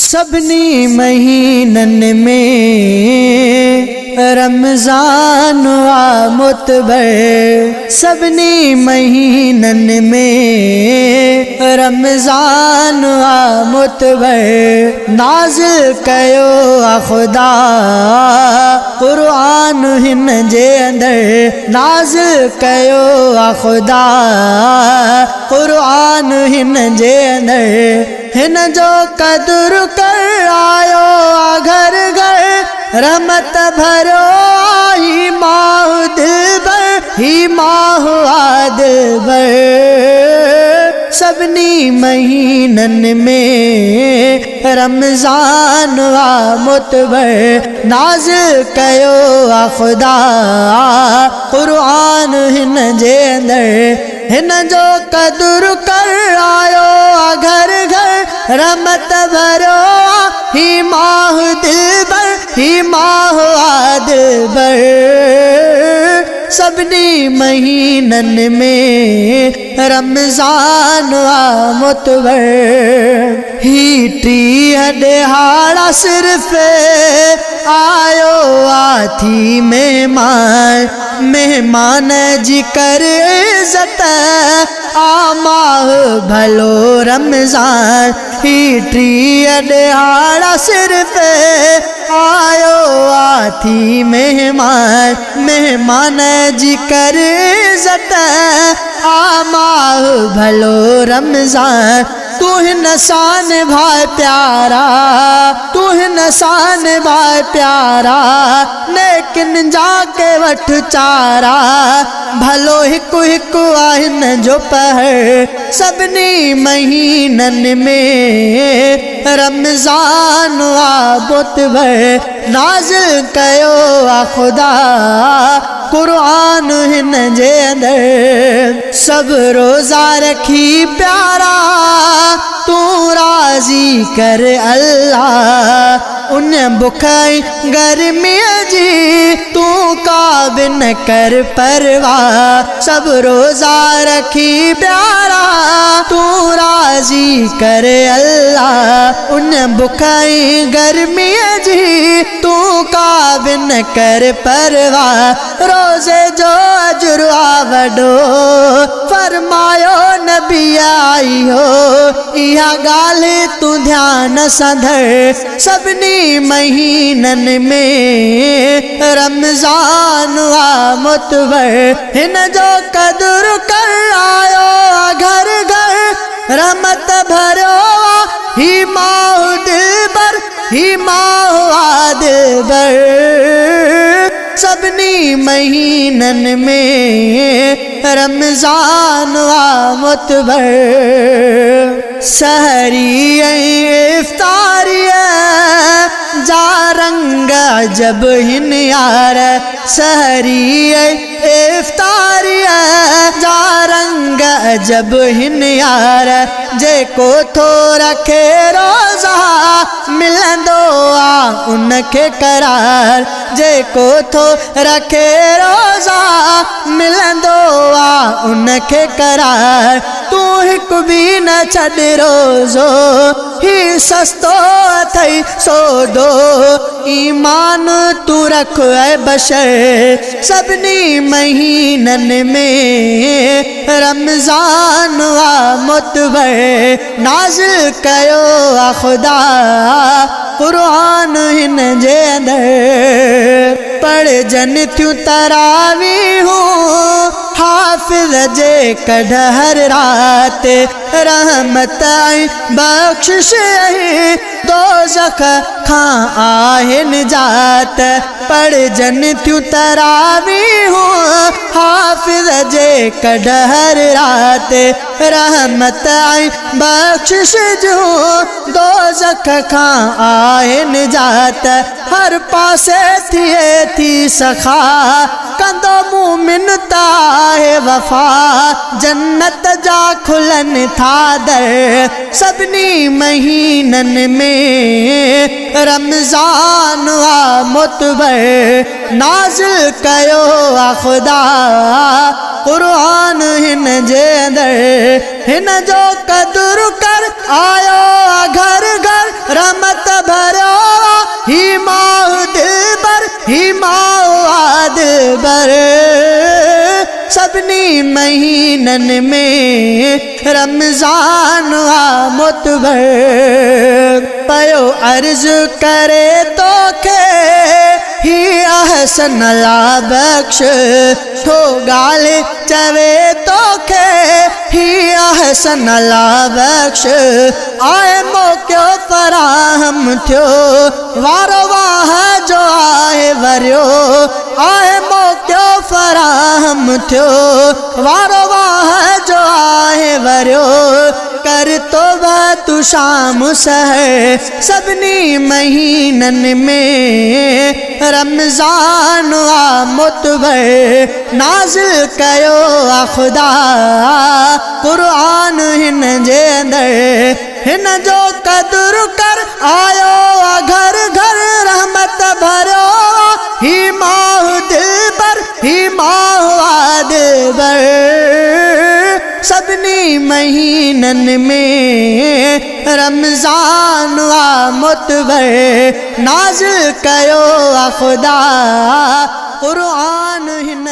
सभनी महीनन में रमज़ान आ मुतबर, सभनी महीनन में रमज़ान आ मुतबर। नाज़िल कयो आ खुदा क़ुरआन हिन जे अंदर, नाज़िल कयो आ खुदा क़ुरआन हिन जे अंदर। हिन जो कदुर कर आयो आ घर घर, रहमत भरो ही माह दिलबर, ही माह आ दिलबर। सभनी महीनन में रमज़ान आ मुतबर, नाज़िल कयो आ खुदा क़ुरआन हिन जे अंदर। हिन जो कदुर कर आयो आ घर घर, रहमत भरो ही माह दिलबर, ही माह आ दिलबर। सभनी महीनन में रमज़ान आ मुतबर। ही टी दिहाड़ा सिर्फ आयो आथी मेहमान, मेहमान जी कर इज़्ज़त आ माह भलो रमज़ान। ही टी दिहाड़ा सिर्फ आयो आथी मेहमान, मेहमान जी कर इज़्ज़त आ माह भलो रमज़ान। तू नसान भाई प्यारा, तू नसान भाई प्यारा, लेकिन जाके वठ चारा भलो हिकु हिकु आहिन जो पहर। सभनी महीनन में रमज़ान आ मुतबर, नाज़िल कयो आ खुदा क़ुरआन हिन जे अंदर। सब रोज़ा रखी प्यारा तू राज़ी कर अल्लाह, उन बुखाई गर्मिया जी तू काबिन कर परवाह। सब रोज़ा रखी प्यारा तू राज़ी कर अल्लाह, उन बुखाई गर्मिया जी तू काबिन कर परवाह। रोज़े जो अजरुआ वडो फरमायो नबी आई हो, इहा गाल्हि तू ध्यान सां धर। सभनी महीनन में रमज़ान आ मुतबर, हिन जो कदुर कर आयो आ घर घर, रहमत भरो ही माह दिलबर, ही माह आ दिलबर। सभनी महीनन में रमज़ान आ मुतबर। सहरी इफ्तारी जा रंग जब हिन यार, सहरी इफ्तारी जा रंग जब हिन यार। जेको थो रखे रोज़ा मिलंदो आ उनखे करार, जेको थो रखे रोज़ा मिलंदो आ उनखे करार। तू हिकु भी न छॾ रोज़ो, ही सस्तो अथई सौदो, ईमान तू रख ऐ बशर। सभनी महीनन में रमज़ान आ मुतबर, नाज़िल कयो आ खुदा क़ुरआन हिन जे अंदर। पढ़ जन थियूं तरावी हूँ हाफ़िज़ जे कढ हर रात, रहमत बख्शिश दोज़ख खां आहे निजात। पढ़ जन थियूं तरावी हूँ हाफ़िज़ जे कढ हर रात, रहमत बख्शिश जो दोज़ख खां आहे निजात। हर पासे थिए थी सखा कंदो मूमिन ताहे वफ़ा, जन्नत जा खुलन था दर। सभनी महीनन में रमज़ान आ मुतबर, नाज़िल कयो आ खुदा क़ुरआन हिन जे अंदर। हिन जो कदुर कर आयो आ घर घर, रहमत ख़बर सभिनी महीनन में रमज़ान आ मुतबर पयो अर्ज करे तोखे ही अहसन ला बख्श तो गाल चवे तोखे ही अहसन ला बख्श आए मौक़ो फराहम थियो वारो वाह जो आए वरियो आए मौक़ो फराहम थियो वारो वाह जो आए वरियो कर तौबा तू शाम सहर सभिनी महीनन में रमज़ान आ मुतबर नाज़िल कयो आ खुदा क़ुरान हिन जे अंदर हिन जो क़द्र कर आयो आ घर घर रहमत भरियो ही माह दिल पर ही माह आ दिल पर सभिनी महीनन में रमज़ान आ मुतबर नाज़िल कयो आ खुदा क़ुरान हिन